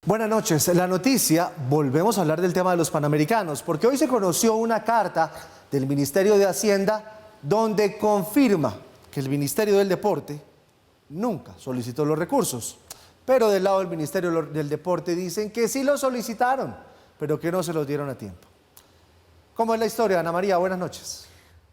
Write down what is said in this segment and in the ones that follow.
Buenas noches. La noticia, volvemos a hablar del tema de los Panamericanos, porque hoy se conoció una carta del Ministerio de Hacienda donde confirma que el Ministerio del Deporte nunca solicitó los recursos. Pero del lado del Ministerio del Deporte dicen que sí los solicitaron, pero que no se los dieron a tiempo. ¿Cómo es la historia, Ana María? Buenas noches.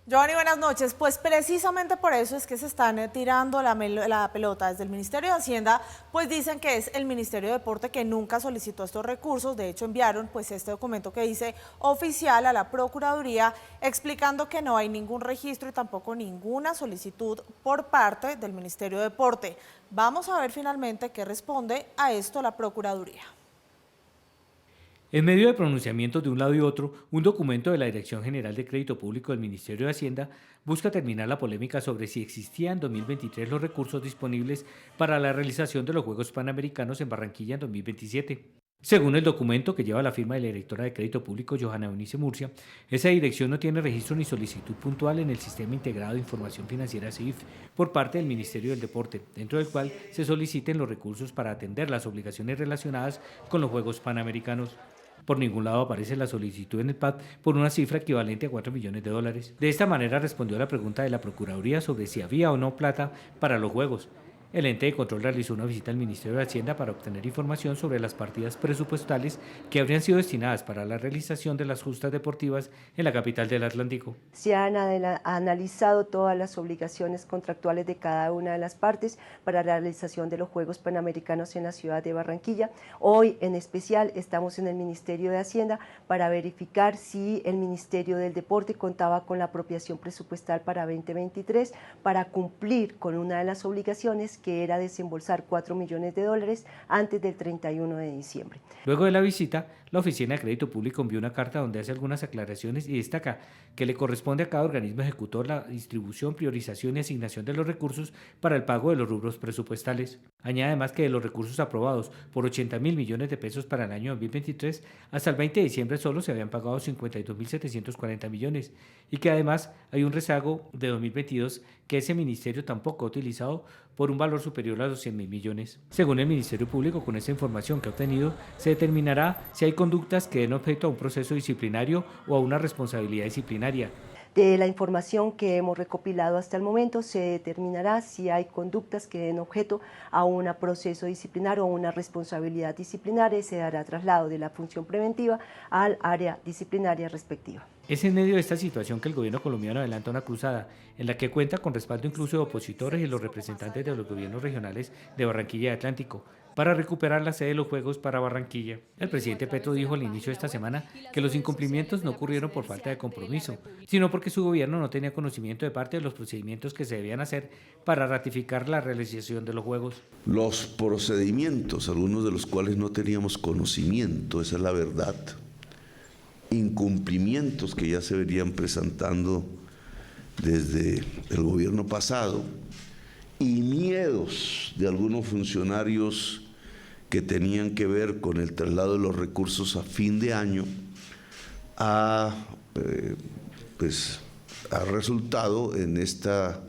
Giovanni, buenas noches. Pues precisamente por eso es que se están tirando la pelota desde el Ministerio de Hacienda, pues dicen que es el Ministerio de Deporte que nunca solicitó estos recursos. De hecho, enviaron pues este documento que dice oficial a la Procuraduría explicando que no hay ningún registro y tampoco ninguna solicitud por parte del Ministerio de Deporte. Vamos a ver finalmente qué responde a esto la Procuraduría. En medio de pronunciamientos de un lado y otro, un documento de la Dirección General de Crédito Público del Ministerio de Hacienda busca terminar la polémica sobre si existían en 2023 los recursos disponibles para la realización de los Juegos Panamericanos en Barranquilla en 2027. Según el documento que lleva la firma de la directora de Crédito Público, Johanna Eunice Murcia, esa dirección no tiene registro ni solicitud puntual en el Sistema Integrado de Información Financiera SIF por parte del Ministerio del Deporte, dentro del cual se soliciten los recursos para atender las obligaciones relacionadas con los Juegos Panamericanos. Por ningún lado aparece la solicitud en el PAD por una cifra equivalente a 4 millones de dólares. De esta manera respondió a la pregunta de la Procuraduría sobre si había o no plata para los Juegos. El ente de control realizó una visita al Ministerio de Hacienda para obtener información sobre las partidas presupuestales que habrían sido destinadas para la realización de las justas deportivas en la capital del Atlántico. Se han analizado todas las obligaciones contractuales de cada una de las partes para la realización de los Juegos Panamericanos en la ciudad de Barranquilla. Hoy en especial estamos en el Ministerio de Hacienda para verificar si el Ministerio del Deporte contaba con la apropiación presupuestal para 2023 para cumplir con una de las obligaciones que era desembolsar 4 millones de dólares antes del 31 de diciembre. Luego de la visita, la Oficina de Crédito Público envió una carta donde hace algunas aclaraciones y destaca que le corresponde a cada organismo ejecutor la distribución, priorización y asignación de los recursos para el pago de los rubros presupuestales. Añade además que de los recursos aprobados por 80.000 millones de pesos para el año 2023, hasta el 20 de diciembre solo se habían pagado 52.740 millones y que además hay un rezago de 2022 que ese ministerio tampoco ha utilizado por un valor superior a los 100.000 millones. Según el Ministerio Público, con esa información que ha obtenido, se determinará si hay conductas que den objeto a un proceso disciplinario o a una responsabilidad disciplinaria. De la información que hemos recopilado hasta el momento se determinará si hay conductas que den objeto a un proceso disciplinario o una responsabilidad disciplinaria y se dará traslado de la función preventiva al área disciplinaria respectiva. Es en medio de esta situación que el gobierno colombiano adelanta una cruzada en la que cuenta con respaldo incluso de opositores y los representantes de los gobiernos regionales de Barranquilla y Atlántico para recuperar la sede de los Juegos para Barranquilla. El presidente Petro dijo al inicio de esta semana que los incumplimientos no ocurrieron por falta de compromiso, sino porque su gobierno no tenía conocimiento de parte de los procedimientos que se debían hacer para ratificar la realización de los Juegos. Los procedimientos, algunos de los cuales no teníamos conocimiento, esa es la verdad. Incumplimientos que ya se venían presentando desde el gobierno pasado y miedos de algunos funcionarios que tenían que ver con el traslado de los recursos a fin de año ha resultado en esta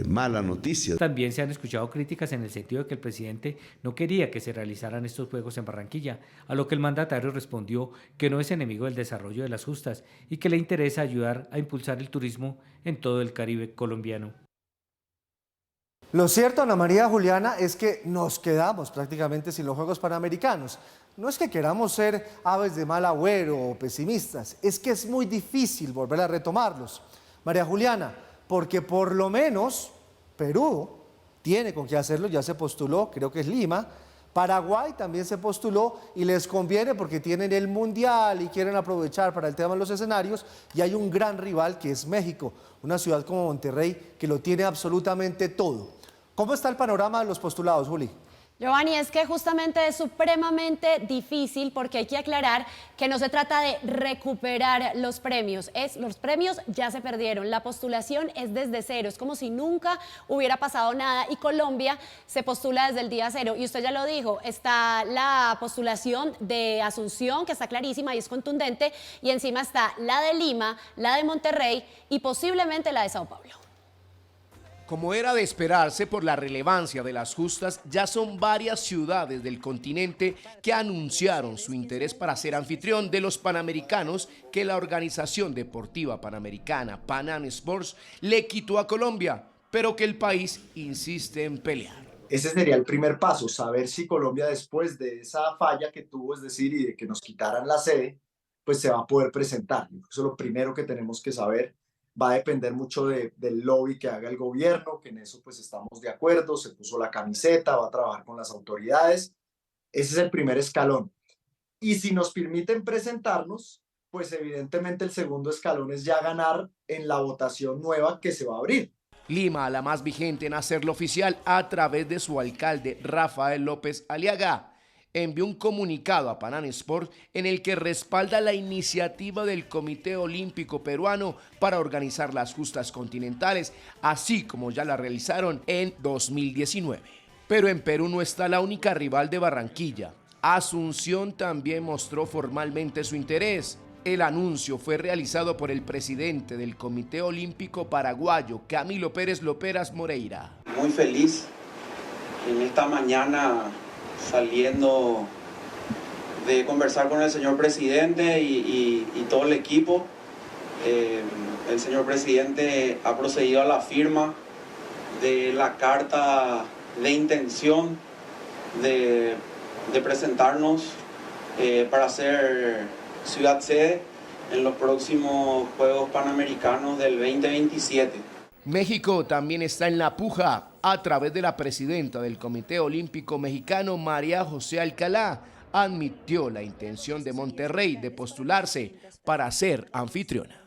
mala noticia. También se han escuchado críticas en el sentido de que el presidente no quería que se realizaran estos Juegos en Barranquilla, a lo que el mandatario respondió que no es enemigo del desarrollo de las justas y que le interesa ayudar a impulsar el turismo en todo el Caribe colombiano. Lo cierto, Ana María Juliana, es que nos quedamos prácticamente sin los Juegos Panamericanos. No es que queramos ser aves de mal agüero o pesimistas, es que es muy difícil volver a retomarlos. María Juliana, porque por lo menos Perú tiene con qué hacerlo, ya se postuló, creo que es Lima. Paraguay también se postuló y les conviene porque tienen el Mundial y quieren aprovechar para el tema de los escenarios, y hay un gran rival que es México, una ciudad como Monterrey que lo tiene absolutamente todo. ¿Cómo está el panorama de los postulados, Juli? Giovanni, es que justamente es supremamente difícil porque hay que aclarar que no se trata de recuperar los premios, los premios ya se perdieron, la postulación es desde cero, es como si nunca hubiera pasado nada y Colombia se postula desde el día cero y usted ya lo dijo, está la postulación de Asunción que está clarísima y es contundente y encima está la de Lima, la de Monterrey y posiblemente la de Sao Paulo. Como era de esperarse por la relevancia de las justas, ya son varias ciudades del continente que anunciaron su interés para ser anfitrión de los Panamericanos que la organización deportiva panamericana Pan Am Sports le quitó a Colombia, pero que el país insiste en pelear. Ese sería el primer paso, saber si Colombia, después de esa falla que tuvo, es decir, y de que nos quitaran la sede, pues se va a poder presentar. Eso es lo primero que tenemos que saber. Va a depender mucho del lobby que haga el gobierno, que en eso pues estamos de acuerdo, se puso la camiseta, va a trabajar con las autoridades. Ese es el primer escalón. Y si nos permiten presentarnos, pues evidentemente el segundo escalón es ya ganar en la votación nueva que se va a abrir. Lima, la más vigente en hacerlo oficial a través de su alcalde Rafael López Aliaga, envió un comunicado a Pan Am Sports en el que respalda la iniciativa del Comité Olímpico Peruano para organizar las justas continentales, así como ya la realizaron en 2019. Pero en Perú no está la única rival de Barranquilla. Asunción también mostró formalmente su interés. El anuncio fue realizado por el presidente del Comité Olímpico Paraguayo, Camilo Pérez Loperas Moreira. Muy feliz en esta mañana, saliendo de conversar con el señor presidente y todo el equipo. El señor presidente ha procedido a la firma de la carta de intención de presentarnos para ser ciudad sede en los próximos Juegos Panamericanos del 2027. México también está en la puja a través de la presidenta del Comité Olímpico Mexicano, María José Alcalá, admitió la intención de Monterrey de postularse para ser anfitriona.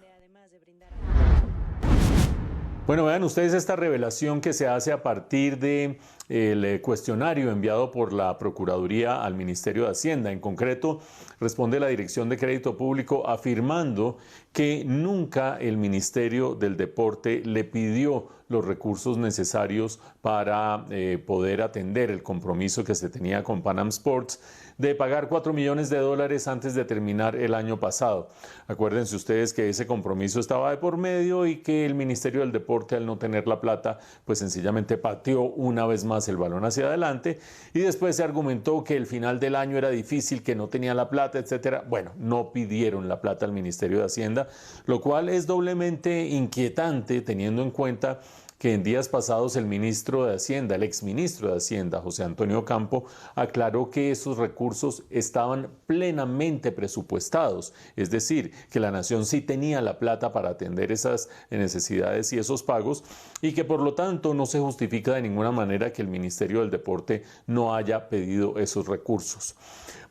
Bueno, vean ustedes esta revelación que se hace a partir de el cuestionario enviado por la Procuraduría al Ministerio de Hacienda. En concreto, responde la Dirección de Crédito Público afirmando que nunca el Ministerio del Deporte le pidió los recursos necesarios para poder atender el compromiso que se tenía con Pan Am Sports de pagar $4 millones antes de terminar el año pasado. Acuérdense ustedes que ese compromiso estaba de por medio y que el Ministerio del Deporte, al no tener la plata, pues sencillamente pateó una vez más el balón hacia adelante, y después se argumentó que el final del año era difícil, que no tenía la plata, etcétera. Bueno, no pidieron la plata al Ministerio de Hacienda, lo cual es doblemente inquietante teniendo en cuenta que en días pasados el ministro de Hacienda, el exministro de Hacienda, José Antonio Campo, aclaró que esos recursos estaban plenamente presupuestados, es decir, que la nación sí tenía la plata para atender esas necesidades y esos pagos, y que por lo tanto no se justifica de ninguna manera que el Ministerio del Deporte no haya pedido esos recursos.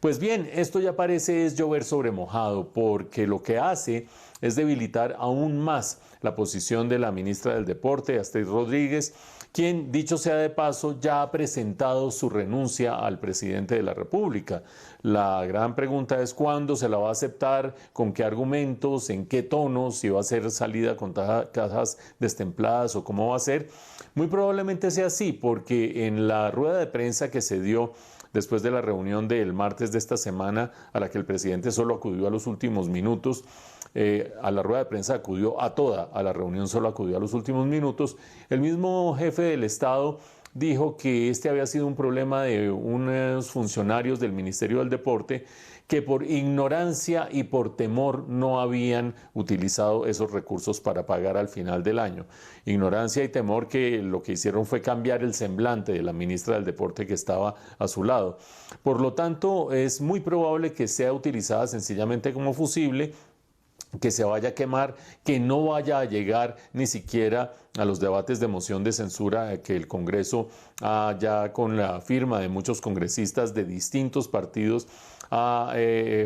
Pues bien, esto ya parece es llover sobre mojado, porque lo que hace es debilitar aún más la posición de la ministra del Deporte, Astrid Rodríguez, quien, dicho sea de paso, ya ha presentado su renuncia al presidente de la República. La gran pregunta es cuándo se la va a aceptar, con qué argumentos, en qué tonos, si va a ser salida con cajas destempladas o cómo va a ser. Muy probablemente sea así, porque en la rueda de prensa que se dio después de la reunión del martes de esta semana, a la que el presidente solo acudió a los últimos minutos, a la rueda de prensa acudió a toda, a la reunión solo acudió a los últimos minutos, el mismo jefe del Estado dijo que este había sido un problema de unos funcionarios del Ministerio del Deporte que por ignorancia y por temor no habían utilizado esos recursos para pagar al final del año. Ignorancia y temor que lo que hicieron fue cambiar el semblante de la ministra del Deporte que estaba a su lado. Por lo tanto, es muy probable que sea utilizada sencillamente como fusible, que se vaya a quemar, que no vaya a llegar ni siquiera a los debates de moción de censura que el Congreso, ya con la firma de muchos congresistas de distintos partidos, ha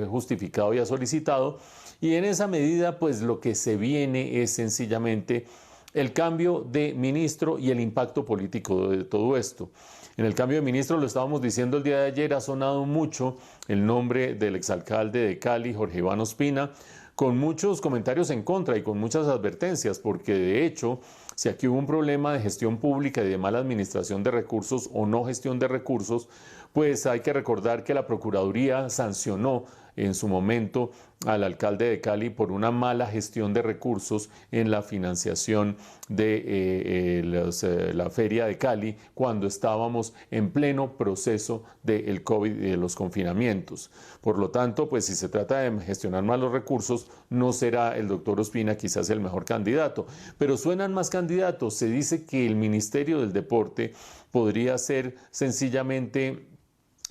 justificado y ha solicitado. Y en esa medida, pues lo que se viene es sencillamente el cambio de ministro y el impacto político de todo esto. En el cambio de ministro, lo estábamos diciendo el día de ayer, ha sonado mucho el nombre del exalcalde de Cali, Jorge Iván Ospina, con muchos comentarios en contra y con muchas advertencias, porque de hecho, si aquí hubo un problema de gestión pública y de mala administración de recursos o no gestión de recursos, pues hay que recordar que la Procuraduría sancionó en su momento al alcalde de Cali por una mala gestión de recursos en la financiación del la feria de Cali cuando estábamos en pleno proceso del COVID y de los confinamientos. Por lo tanto, pues si se trata de gestionar más los recursos, no será el doctor Ospina quizás el mejor candidato, pero suenan más candidatos. Se dice que el Ministerio del Deporte podría ser sencillamente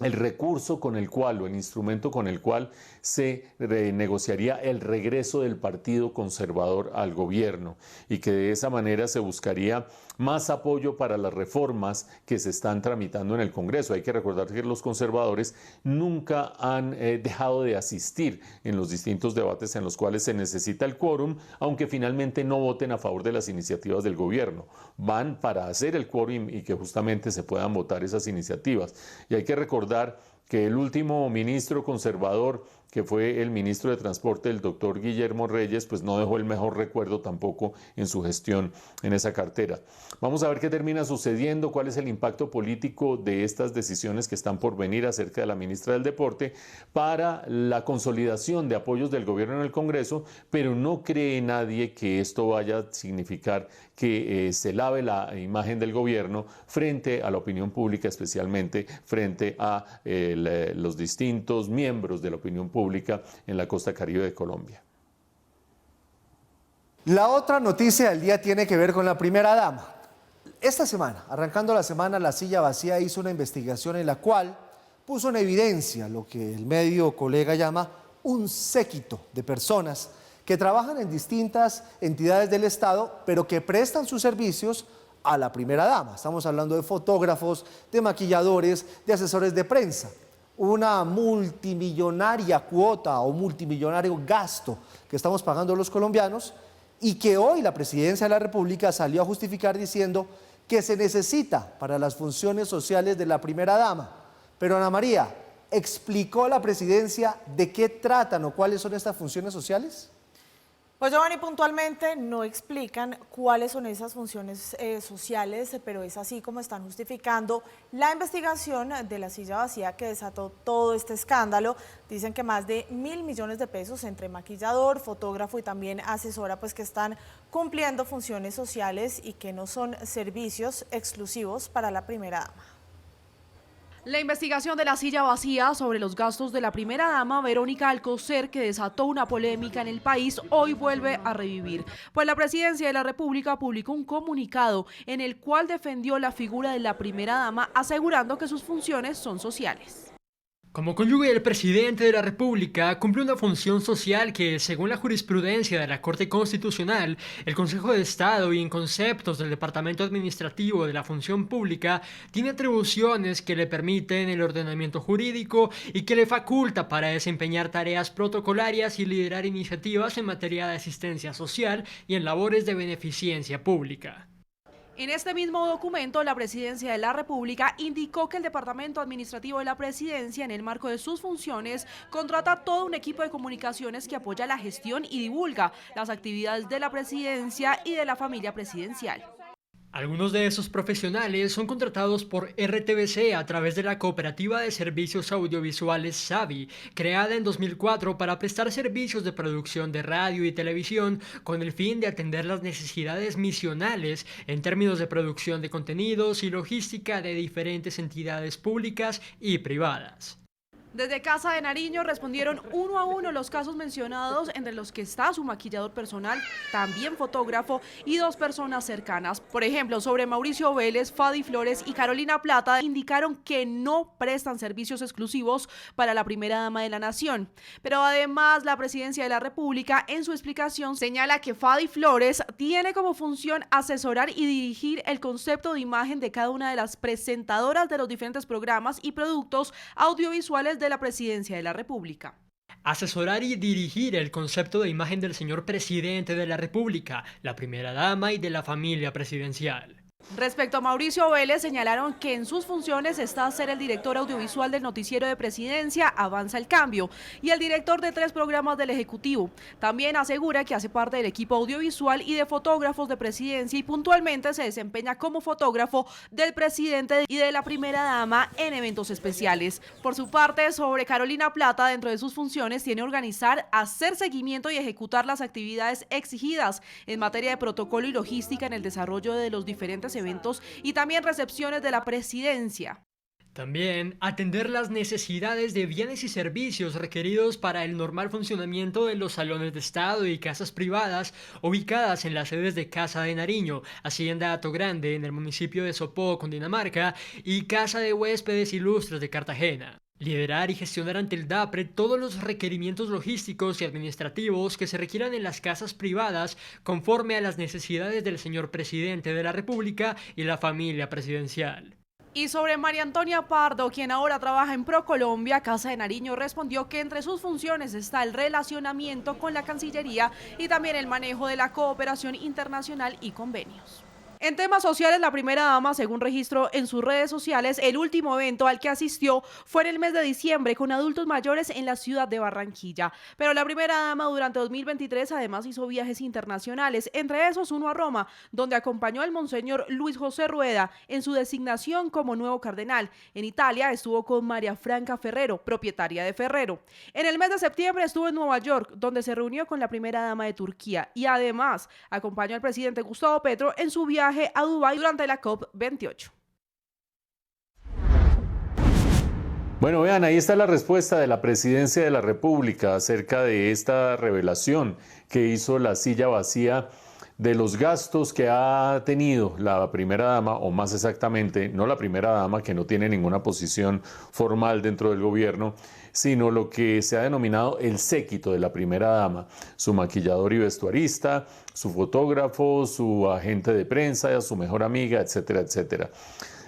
el recurso con el cual o el instrumento con el cual se renegociaría el regreso del Partido Conservador al gobierno y que de esa manera se buscaría más apoyo para las reformas que se están tramitando en el Congreso. Hay que recordar que los conservadores nunca han dejado de asistir en los distintos debates en los cuales se necesita el quórum, aunque finalmente no voten a favor de las iniciativas del gobierno. Van para hacer el quórum y que justamente se puedan votar esas iniciativas. Y hay que recordar que el último ministro conservador, que fue el ministro de Transporte, el doctor Guillermo Reyes, pues no dejó el mejor recuerdo tampoco en su gestión en esa cartera. Vamos a ver qué termina sucediendo, cuál es el impacto político de estas decisiones que están por venir acerca de la ministra del Deporte para la consolidación de apoyos del gobierno en el Congreso, pero no cree nadie que esto vaya a significar que se lave la imagen del gobierno frente a la opinión pública, especialmente frente a los distintos miembros de la opinión pública en la costa caribe de Colombia. La otra noticia del día tiene que ver con la primera dama. Esta semana, arrancando la semana, La Silla Vacía hizo una investigación en la cual puso en evidencia lo que el medio colega llama un séquito de personas que trabajan en distintas entidades del Estado, pero que prestan sus servicios a la primera dama. Estamos hablando de fotógrafos, de maquilladores, de asesores de prensa. Una multimillonaria cuota o multimillonario gasto que estamos pagando los colombianos y que hoy la Presidencia de la República salió a justificar diciendo que se necesita para las funciones sociales de la primera dama. Pero Ana María, ¿explicó la Presidencia de qué tratan o cuáles son estas funciones sociales? Pues Giovanni, puntualmente no explican cuáles son esas funciones sociales, pero es así como están justificando la investigación de La Silla Vacía que desató todo este escándalo. Dicen que más de 1.000 millones de pesos entre maquillador, fotógrafo y también asesora, pues que están cumpliendo funciones sociales y que no son servicios exclusivos para la primera dama. La investigación de La Silla Vacía sobre los gastos de la primera dama Verónica Alcocer, que desató una polémica en el país, hoy vuelve a revivir. Pues la Presidencia de la República publicó un comunicado en el cual defendió la figura de la primera dama, asegurando que sus funciones son sociales. Como cónyuge del presidente de la República, cumple una función social que, según la jurisprudencia de la Corte Constitucional, el Consejo de Estado y en conceptos del Departamento Administrativo de la Función Pública, tiene atribuciones que le permiten el ordenamiento jurídico y que le faculta para desempeñar tareas protocolarias y liderar iniciativas en materia de asistencia social y en labores de beneficencia pública. En este mismo documento, la Presidencia de la República indicó que el Departamento Administrativo de la Presidencia, en el marco de sus funciones, contrata todo un equipo de comunicaciones que apoya la gestión y divulga las actividades de la Presidencia y de la familia presidencial. Algunos de esos profesionales son contratados por RTBC a través de la Cooperativa de Servicios Audiovisuales SAVI, creada en 2004 para prestar servicios de producción de radio y televisión con el fin de atender las necesidades misionales en términos de producción de contenidos y logística de diferentes entidades públicas y privadas. Desde Casa de Nariño respondieron uno a uno los casos mencionados, entre los que está su maquillador personal, también fotógrafo y 2 personas cercanas. Por ejemplo, sobre Mauricio Vélez, Fadi Flores y Carolina Plata indicaron que no prestan servicios exclusivos para la primera dama de la nación. Pero además la Presidencia de la República en su explicación señala que Fadi Flores tiene como función asesorar y dirigir el concepto de imagen de cada una de las presentadoras de los diferentes programas y productos audiovisuales de la Presidencia de la República. Asesorar y dirigir el concepto de imagen del señor presidente de la República, la primera dama y de la familia presidencial. Respecto a Mauricio Vélez, señalaron que en sus funciones está ser el director audiovisual del noticiero de Presidencia Avanza el Cambio y el director de 3 programas del Ejecutivo. También asegura que hace parte del equipo audiovisual y de fotógrafos de Presidencia y puntualmente se desempeña como fotógrafo del presidente y de la primera dama en eventos especiales. Por su parte, sobre Carolina Plata, dentro de sus funciones tiene organizar, hacer seguimiento y ejecutar las actividades exigidas en materia de protocolo y logística en el desarrollo de los diferentes diferentes eventos y también recepciones de la presidencia. También atender las necesidades de bienes y servicios requeridos para el normal funcionamiento de los salones de Estado y casas privadas ubicadas en las sedes de Casa de Nariño, Hacienda Hato Grande en el municipio de Sopó, Cundinamarca, y Casa de Huéspedes Ilustres de Cartagena. Liderar y gestionar ante el DAPRE todos los requerimientos logísticos y administrativos que se requieran en las casas privadas conforme a las necesidades del señor presidente de la República y la familia presidencial. Y sobre María Antonia Pardo, quien ahora trabaja en ProColombia, Casa de Nariño respondió que entre sus funciones está el relacionamiento con la Cancillería y también el manejo de la cooperación internacional y convenios. En temas sociales, la primera dama, según registro en sus redes sociales, el último evento al que asistió fue en el mes de diciembre con adultos mayores en la ciudad de Barranquilla. Pero la primera dama durante 2023 además hizo viajes internacionales, entre esos uno a Roma, donde acompañó al monseñor Luis José Rueda en su designación como nuevo cardenal. En Italia estuvo con María Franca Ferrero, propietaria de Ferrero. En el mes de septiembre estuvo en Nueva York, donde se reunió con la primera dama de Turquía y además acompañó al presidente Gustavo Petro en su viaje a Dubái durante la COP28. Bueno, vean, ahí está la respuesta de la Presidencia de la República acerca de esta revelación que hizo la silla vacía de los gastos que ha tenido la primera dama, o más exactamente, no la primera dama, que no tiene ninguna posición formal dentro del gobierno, sino lo que se ha denominado el séquito de la primera dama, su maquillador y vestuarista, su fotógrafo, su agente de prensa, su mejor amiga, etcétera, etcétera.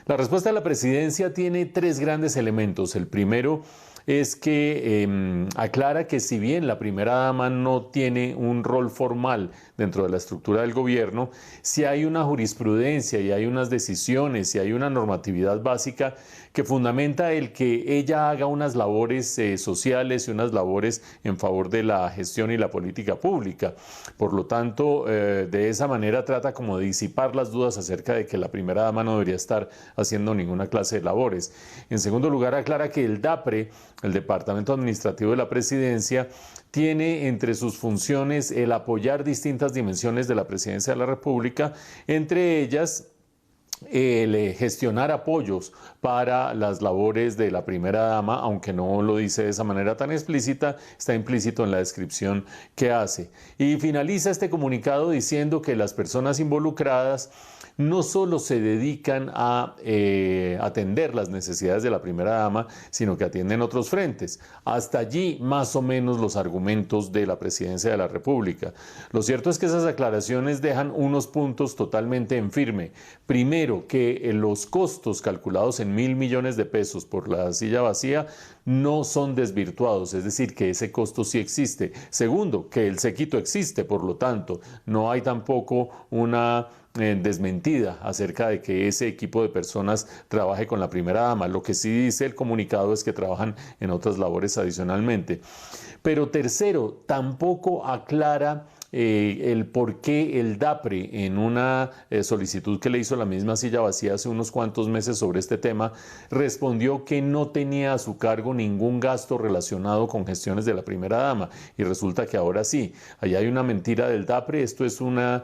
La respuesta de la presidencia tiene tres grandes elementos. El primero es que aclara que si bien la primera dama no tiene un rol formal dentro de la estructura del gobierno, sí hay una jurisprudencia y hay unas decisiones y hay una normatividad básica que fundamenta el que ella haga unas labores sociales y unas labores en favor de la gestión y la política pública. Por lo tanto, de esa manera trata como de disipar las dudas acerca de que la primera dama no debería estar haciendo ninguna clase de labores. En segundo lugar, aclara que el DAPRE, el Departamento Administrativo de la Presidencia, tiene entre sus funciones el apoyar distintas dimensiones de la Presidencia de la República, entre ellas el gestionar apoyos para las labores de la primera dama, aunque no lo dice de esa manera tan explícita, está implícito en la descripción que hace. Y finaliza este comunicado diciendo que las personas involucradas no solo se dedican a atender las necesidades de la primera dama, sino que atienden otros frentes. Hasta allí, más o menos, los argumentos de la Presidencia de la República. Lo cierto es que esas aclaraciones dejan unos puntos totalmente en firme. Primero, que los costos calculados en 1.000 millones de pesos por la silla vacía no son desvirtuados, es decir, que ese costo sí existe. Segundo, que el séquito existe, por lo tanto, no hay tampoco una desmentida acerca de que ese equipo de personas trabaje con la primera dama. Lo que sí dice el comunicado es que trabajan en otras labores adicionalmente. Pero tercero, tampoco aclara el por qué el DAPRE, en una solicitud que le hizo la misma silla vacía hace unos cuantos meses sobre este tema, respondió que no tenía a su cargo ningún gasto relacionado con gestiones de la primera dama, y resulta que ahora sí. Allá hay una mentira del DAPRE. Esto es una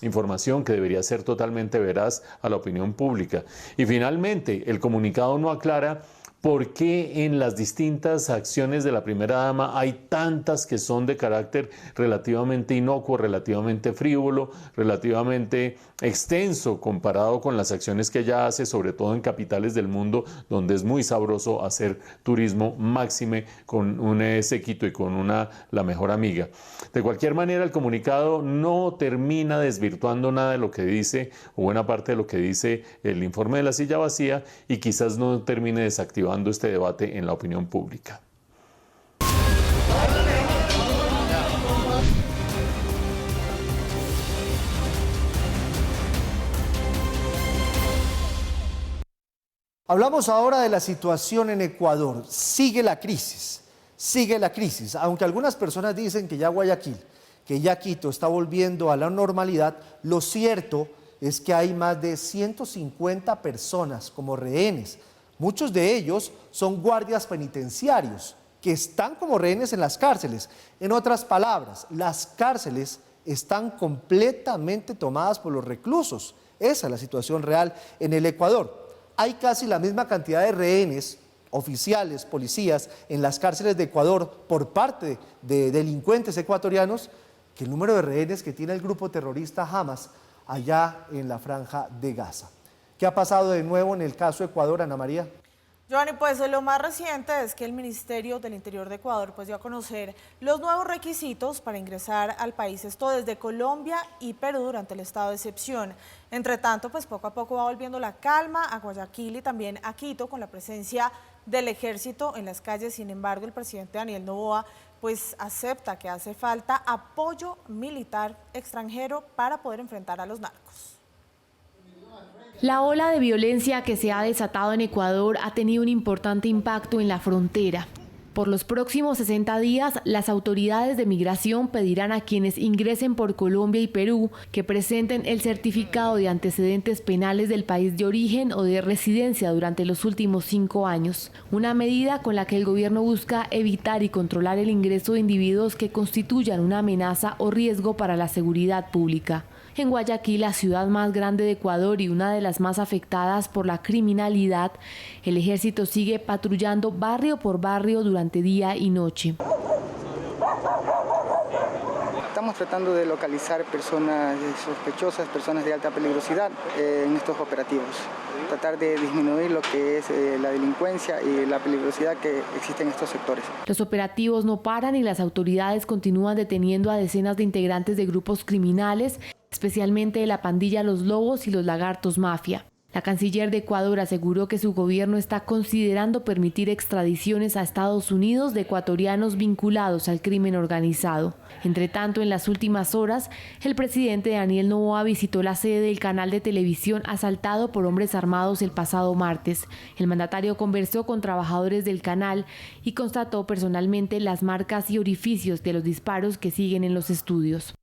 información que debería ser totalmente veraz a la opinión pública. Y finalmente, el comunicado no aclara ¿por qué en las distintas acciones de la primera dama hay tantas que son de carácter relativamente inocuo, relativamente frívolo, relativamente extenso comparado con las acciones que ella hace, sobre todo en capitales del mundo, donde es muy sabroso hacer turismo, máxime con un séquito y con la mejor amiga? De cualquier manera, el comunicado no termina desvirtuando nada de lo que dice, o buena parte de lo que dice el informe de la silla vacía, y quizás no termine desactivando este debate en la opinión pública. Hablamos ahora de la situación en Ecuador. Sigue la crisis, aunque algunas personas dicen que ya Guayaquil, que ya Quito está volviendo a la normalidad. Lo cierto es que hay más de 150 personas como rehenes. Muchos de ellos son guardias penitenciarios que están como rehenes en las cárceles. En otras palabras, las cárceles están completamente tomadas por los reclusos. Esa es la situación real en el Ecuador. Hay casi la misma cantidad de rehenes, oficiales, policías, en las cárceles de Ecuador por parte de delincuentes ecuatorianos que el número de rehenes que tiene el grupo terrorista Hamas allá en la Franja de Gaza. ¿Qué ha pasado de nuevo en el caso Ecuador, Ana María? Giovanni, pues lo más reciente es que el Ministerio del Interior de Ecuador pues dio a conocer los nuevos requisitos para ingresar al país, esto desde Colombia y Perú durante el estado de excepción. Entre tanto, pues poco a poco va volviendo la calma a Guayaquil y también a Quito con la presencia del ejército en las calles. Sin embargo, el presidente Daniel Noboa pues acepta que hace falta apoyo militar extranjero para poder enfrentar a los narcos. La ola de violencia que se ha desatado en Ecuador ha tenido un importante impacto en la frontera. Por los próximos 60 días, las autoridades de migración pedirán a quienes ingresen por Colombia y Perú que presenten el certificado de antecedentes penales del país de origen o de residencia durante los últimos 5 años. Una medida con la que el gobierno busca evitar y controlar el ingreso de individuos que constituyan una amenaza o riesgo para la seguridad pública. En Guayaquil, la ciudad más grande de Ecuador y una de las más afectadas por la criminalidad, el ejército sigue patrullando barrio por barrio durante día y noche. Estamos tratando de localizar personas sospechosas, personas de alta peligrosidad en estos operativos. Tratar de disminuir lo que es la delincuencia y la peligrosidad que existe en estos sectores. Los operativos no paran y las autoridades continúan deteniendo a decenas de integrantes de grupos criminales, especialmente de la pandilla Los Lobos y los Lagartos Mafia. La canciller de Ecuador aseguró que su gobierno está considerando permitir extradiciones a Estados Unidos de ecuatorianos vinculados al crimen organizado. Entre tanto, en las últimas horas, el presidente Daniel Noboa visitó la sede del canal de televisión asaltado por hombres armados el pasado martes. El mandatario conversó con trabajadores del canal y constató personalmente las marcas y orificios de los disparos que siguen en los estudios.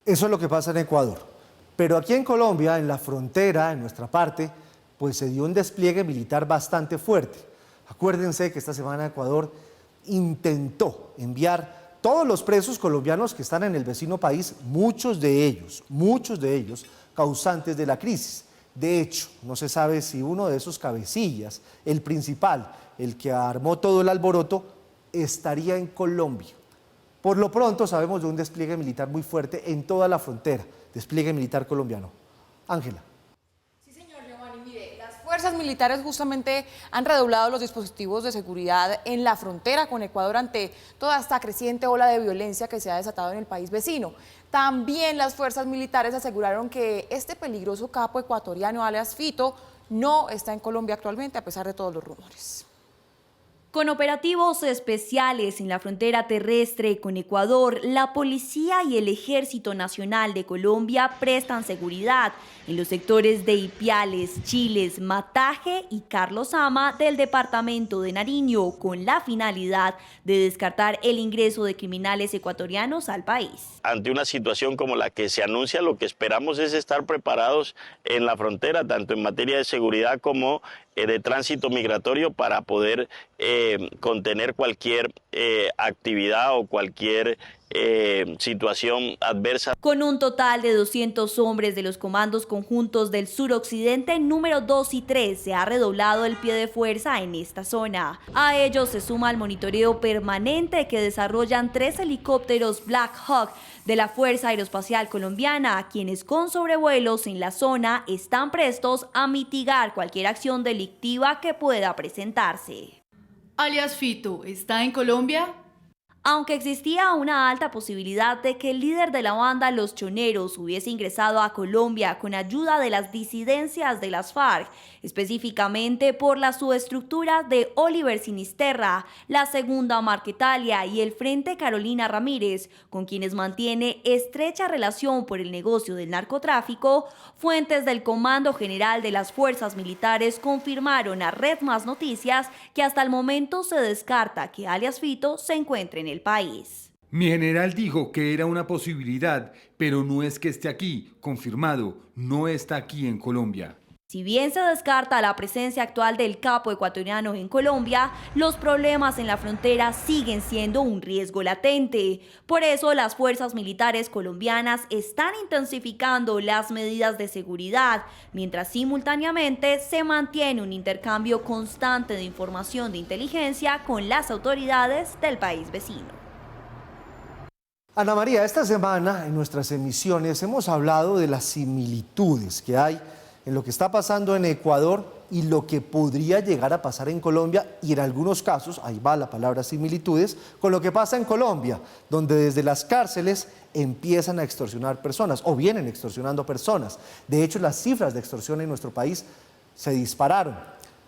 Eso es lo que pasa en Ecuador. Pero aquí en Colombia, en la frontera, en nuestra parte, pues se dio un despliegue militar bastante fuerte. Acuérdense que esta semana Ecuador intentó enviar todos los presos colombianos que están en el vecino país, muchos de ellos causantes de la crisis. De hecho, no se sabe si uno de esos cabecillas, el principal, el que armó todo el alboroto, estaría en Colombia. Por lo pronto sabemos de un despliegue militar muy fuerte en toda la frontera, despliegue militar colombiano. Ángela. Sí, señor Giovanni, mire, las fuerzas militares justamente han redoblado los dispositivos de seguridad en la frontera con Ecuador ante toda esta creciente ola de violencia que se ha desatado en el país vecino. También las fuerzas militares aseguraron que este peligroso capo ecuatoriano, alias Fito, no está en Colombia actualmente, a pesar de todos los rumores. Con operativos especiales en la frontera terrestre con Ecuador, la Policía y el Ejército Nacional de Colombia prestan seguridad en los sectores de Ipiales, Chiles, Mataje y Carlos Ama del departamento de Nariño, con la finalidad de descartar el ingreso de criminales ecuatorianos al país. Ante una situación como la que se anuncia, lo que esperamos es estar preparados en la frontera, tanto en materia de seguridad como de tránsito migratorio, para poder contener cualquier actividad o cualquier situación adversa. Con un total de 200 hombres de los comandos conjuntos del suroccidente número 2 y 3 se ha redoblado el pie de fuerza en esta zona. A ello se suma el monitoreo permanente que desarrollan 3 helicópteros Black Hawk de la Fuerza Aeroespacial Colombiana, quienes con sobrevuelos en la zona están prestos a mitigar cualquier acción delictiva que pueda presentarse. Alias Fito, ¿está en Colombia? Aunque existía una alta posibilidad de que el líder de la banda Los Choneros hubiese ingresado a Colombia con ayuda de las disidencias de las FARC, específicamente por la subestructura de Oliver Sinisterra, la Segunda Marquetalia y el Frente Carolina Ramírez, con quienes mantiene estrecha relación por el negocio del narcotráfico, fuentes del Comando General de las Fuerzas Militares confirmaron a Red Más Noticias que hasta el momento se descarta que alias Fito se encuentre en el país. Mi general dijo que era una posibilidad, pero no es que esté aquí, confirmado, no está aquí en Colombia. Si bien se descarta la presencia actual del capo ecuatoriano en Colombia, los problemas en la frontera siguen siendo un riesgo latente. Por eso, las fuerzas militares colombianas están intensificando las medidas de seguridad, mientras simultáneamente se mantiene un intercambio constante de información de inteligencia con las autoridades del país vecino. Ana María, esta semana en nuestras emisiones hemos hablado de las similitudes que hay en lo que está pasando en Ecuador y lo que podría llegar a pasar en Colombia y en algunos casos, ahí va la palabra similitudes, con lo que pasa en Colombia, donde desde las cárceles empiezan a extorsionar personas o vienen extorsionando personas. De hecho, las cifras de extorsión en nuestro país se dispararon.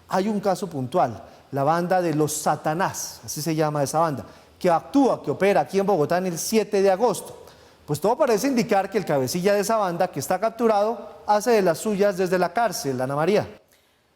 Hay un caso puntual, la banda de los Satanás, así se llama esa banda, que actúa, que opera aquí en Bogotá en el 7 de agosto. Pues todo parece indicar que el cabecilla de esa banda que está capturado hace de las suyas desde la cárcel, Ana María.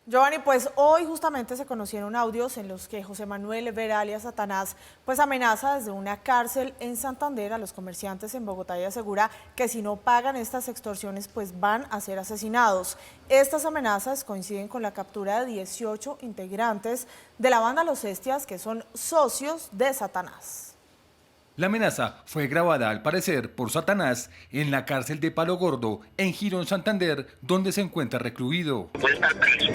Giovanni, pues hoy justamente se conocieron audios en los que José Manuel Vera, alias Satanás, pues amenaza desde una cárcel en Santander a los comerciantes en Bogotá y asegura que si no pagan estas extorsiones pues van a ser asesinados. Estas amenazas coinciden con la captura de 18 integrantes de la banda Los Estias, que son socios de Satanás. La amenaza fue grabada, al parecer, por Satanás en la cárcel de Palo Gordo, en Girón, Santander, donde se encuentra recluido. Puede estar preso,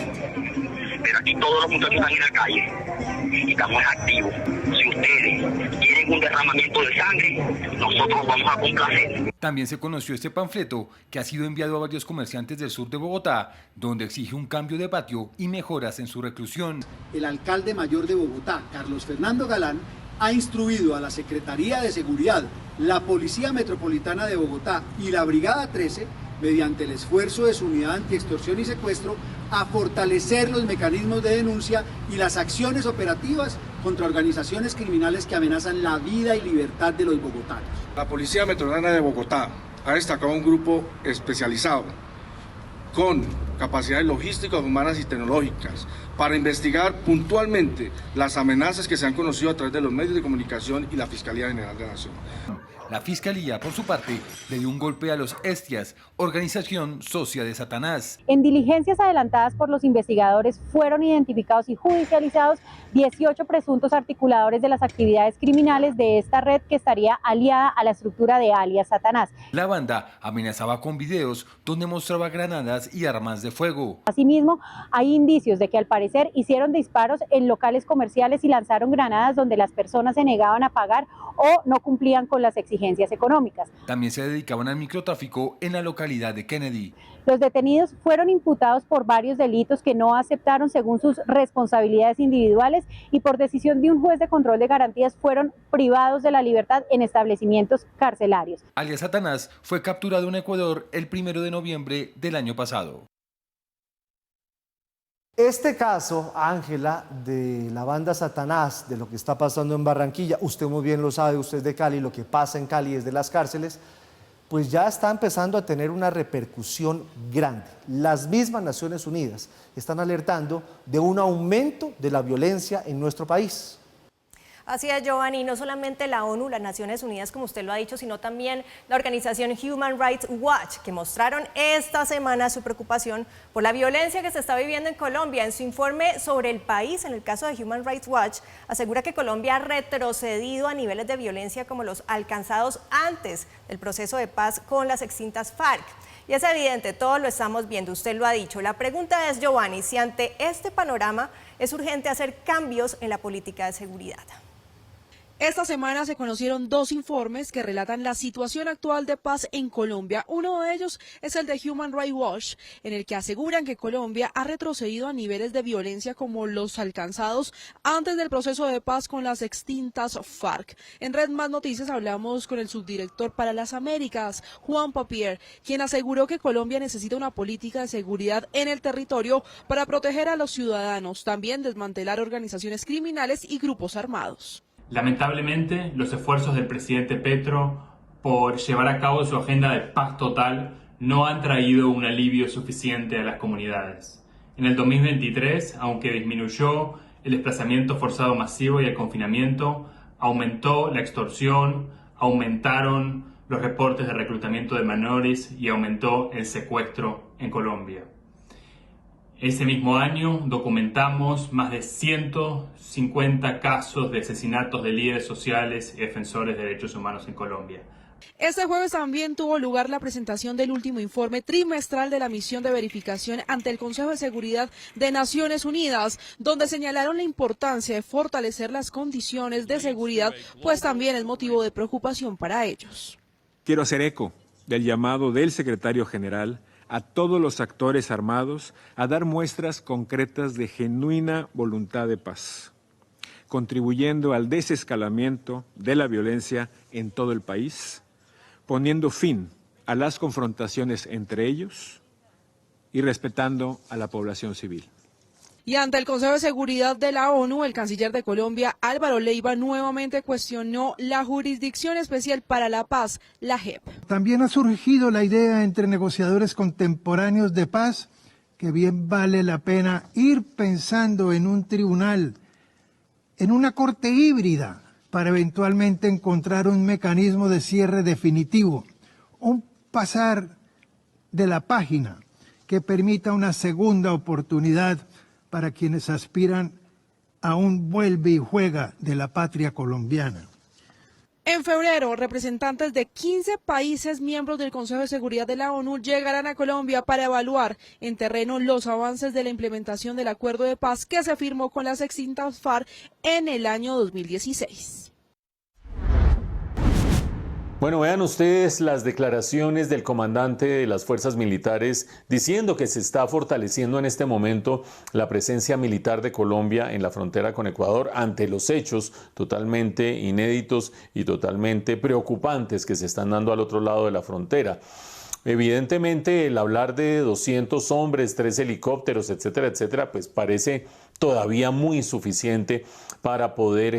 pero aquí todos los muchachos están en la calle y estamos activos. Si ustedes quieren un derramamiento de sangre, nosotros vamos a complacer. También se conoció este panfleto que ha sido enviado a varios comerciantes del sur de Bogotá, donde exige un cambio de patio y mejoras en su reclusión. El alcalde mayor de Bogotá, Carlos Fernando Galán, ha instruido a la Secretaría de Seguridad, la Policía Metropolitana de Bogotá y la Brigada 13, mediante el esfuerzo de su unidad antiextorsión y secuestro, a fortalecer los mecanismos de denuncia y las acciones operativas contra organizaciones criminales que amenazan la vida y libertad de los bogotanos. La Policía Metropolitana de Bogotá ha destacado un grupo especializado con capacidades logísticas, humanas y tecnológicas para investigar puntualmente las amenazas que se han conocido a través de los medios de comunicación y la Fiscalía General de la Nación. La Fiscalía, por su parte, le dio un golpe a los Estias, organización socia de Satanás. En diligencias adelantadas por los investigadores fueron identificados y judicializados 18 presuntos articuladores de las actividades criminales de esta red que estaría aliada a la estructura de alias Satanás. La banda amenazaba con videos donde mostraba granadas y armas de fuego. Asimismo, hay indicios de que al parecer hicieron disparos en locales comerciales y lanzaron granadas donde las personas se negaban a pagar o no cumplían con las exigencias económicas. También se dedicaban al microtráfico en la localidad de Kennedy. Los detenidos fueron imputados por varios delitos que no aceptaron según sus responsabilidades individuales y por decisión de un juez de control de garantías fueron privados de la libertad en establecimientos carcelarios. Alias Satanás fue capturado en Ecuador el 1 de noviembre del año pasado. Este caso, Ángela, de la banda Satanás, de lo que está pasando en Barranquilla, usted muy bien lo sabe, usted es de Cali, lo que pasa en Cali desde las cárceles, pues ya está empezando a tener una repercusión grande. Las mismas Naciones Unidas están alertando de un aumento de la violencia en nuestro país. Así es, Giovanni, no solamente la ONU, las Naciones Unidas, como usted lo ha dicho, sino también la organización Human Rights Watch, que mostraron esta semana su preocupación por la violencia que se está viviendo en Colombia. En su informe sobre el país, en el caso de Human Rights Watch, asegura que Colombia ha retrocedido a niveles de violencia como los alcanzados antes del proceso de paz con las extintas FARC. Y es evidente, todos lo estamos viendo, usted lo ha dicho. La pregunta es, Giovanni, si ante este panorama es urgente hacer cambios en la política de seguridad. Esta semana se conocieron dos informes que relatan la situación actual de paz en Colombia. Uno de ellos es el de Human Rights Watch, en el que aseguran que Colombia ha retrocedido a niveles de violencia como los alcanzados antes del proceso de paz con las extintas FARC. En Red Más Noticias hablamos con el subdirector para las Américas, Juan Papier, quien aseguró que Colombia necesita una política de seguridad en el territorio para proteger a los ciudadanos, también desmantelar organizaciones criminales y grupos armados. Lamentablemente, los esfuerzos del presidente Petro por llevar a cabo su agenda de paz total no han traído un alivio suficiente a las comunidades. En el 2023, aunque disminuyó el desplazamiento forzado masivo y el confinamiento, aumentó la extorsión, aumentaron los reportes de reclutamiento de menores y aumentó el secuestro en Colombia. Ese mismo año documentamos más de 150 casos de asesinatos de líderes sociales y defensores de derechos humanos en Colombia. Este jueves también tuvo lugar la presentación del último informe trimestral de la misión de verificación ante el Consejo de Seguridad de Naciones Unidas, donde señalaron la importancia de fortalecer las condiciones de seguridad, pues también es motivo de preocupación para ellos. Quiero hacer eco del llamado del secretario general a todos los actores armados a dar muestras concretas de genuina voluntad de paz, contribuyendo al desescalamiento de la violencia en todo el país, poniendo fin a las confrontaciones entre ellos y respetando a la población civil. Y ante el Consejo de Seguridad de la ONU, el canciller de Colombia, Álvaro Leiva, nuevamente cuestionó la Jurisdicción Especial para la Paz, la JEP. También ha surgido la idea entre negociadores contemporáneos de paz que bien vale la pena ir pensando en un tribunal, en una corte híbrida, para eventualmente encontrar un mecanismo de cierre definitivo, un pasar de la página que permita una segunda oportunidad para quienes aspiran a un vuelve y juega de la patria colombiana. En febrero, representantes de 15 países miembros del Consejo de Seguridad de la ONU llegarán a Colombia para evaluar en terreno los avances de la implementación del acuerdo de paz que se firmó con las extintas FARC en el año 2016. Bueno, vean ustedes las declaraciones del comandante de las fuerzas militares diciendo que se está fortaleciendo en este momento la presencia militar de Colombia en la frontera con Ecuador ante los hechos totalmente inéditos y totalmente preocupantes que se están dando al otro lado de la frontera. Evidentemente, el hablar de 200 hombres, 3 helicópteros, etcétera, etcétera, pues parece todavía muy insuficiente para poder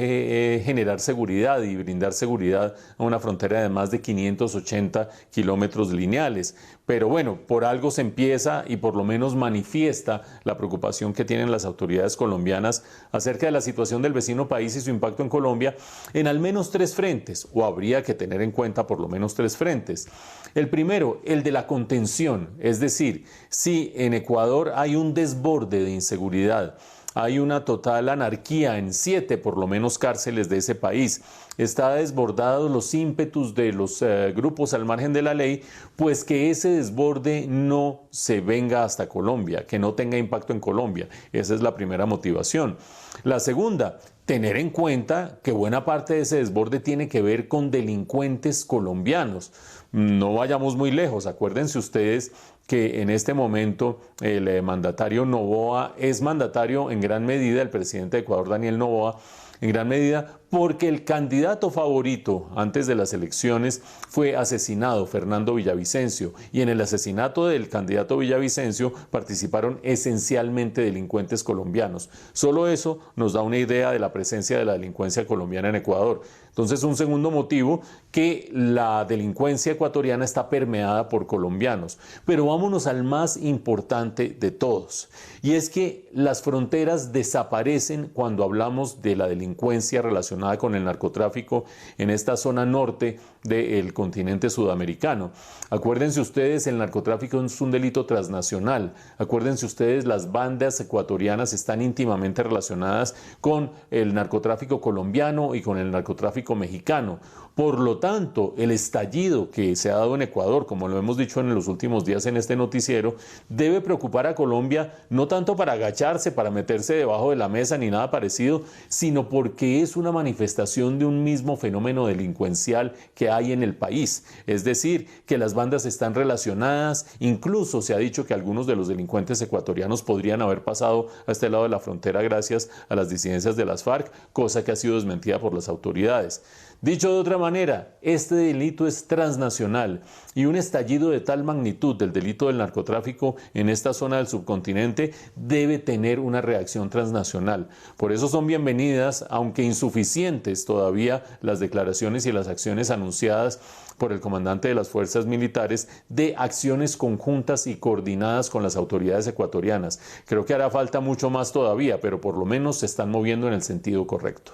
generar seguridad y brindar seguridad a una frontera de más de 580 kilómetros lineales. Pero bueno, por algo se empieza y por lo menos manifiesta la preocupación que tienen las autoridades colombianas acerca de la situación del vecino país y su impacto en Colombia en al menos 3 frentes, o habría que tener en cuenta por lo menos 3 frentes. El primero, el de la contención, es decir, si en Ecuador hay un desborde de inseguridad, hay una total anarquía en 7 por lo menos cárceles de ese país, está desbordados los ímpetus de los grupos al margen de la ley, pues que ese desborde no se venga hasta Colombia, que no tenga impacto en Colombia. Esa es la primera motivación. La segunda, tener en cuenta que buena parte de ese desborde tiene que ver con delincuentes colombianos. No vayamos muy lejos, acuérdense ustedes que en este momento el mandatario Noboa es mandatario en gran medida, el presidente de Ecuador, Daniel Noboa, en gran medida porque el candidato favorito antes de las elecciones fue asesinado, Fernando Villavicencio, y en el asesinato del candidato Villavicencio participaron esencialmente delincuentes colombianos. Solo eso nos da una idea de la presencia de la delincuencia colombiana en Ecuador. Entonces, un segundo motivo, que la delincuencia ecuatoriana está permeada por colombianos. Pero vámonos al más importante de todos, y es que las fronteras desaparecen cuando hablamos de la delincuencia relacionada con el narcotráfico en esta zona norte del continente sudamericano. Acuérdense ustedes, el narcotráfico es un delito transnacional. Acuérdense ustedes, las bandas ecuatorianas están íntimamente relacionadas con el narcotráfico colombiano y con el narcotráfico mexicano. Por lo tanto, el estallido que se ha dado en Ecuador, como lo hemos dicho en los últimos días en este noticiero, debe preocupar a Colombia, no tanto para agacharse, para meterse debajo de la mesa ni nada parecido, sino porque es una manifestación de un mismo fenómeno delincuencial que hay en el país. Es decir, que las bandas están relacionadas, incluso se ha dicho que algunos de los delincuentes ecuatorianos podrían haber pasado a este lado de la frontera gracias a las disidencias de las FARC, cosa que ha sido desmentida por las autoridades. Dicho de otra manera, este delito es transnacional y un estallido de tal magnitud del delito del narcotráfico en esta zona del subcontinente debe tener una reacción transnacional. Por eso son bienvenidas, aunque insuficientes todavía, las declaraciones y las acciones anunciadas por el comandante de las fuerzas militares de acciones conjuntas y coordinadas con las autoridades ecuatorianas. Creo que hará falta mucho más todavía, pero por lo menos se están moviendo en el sentido correcto.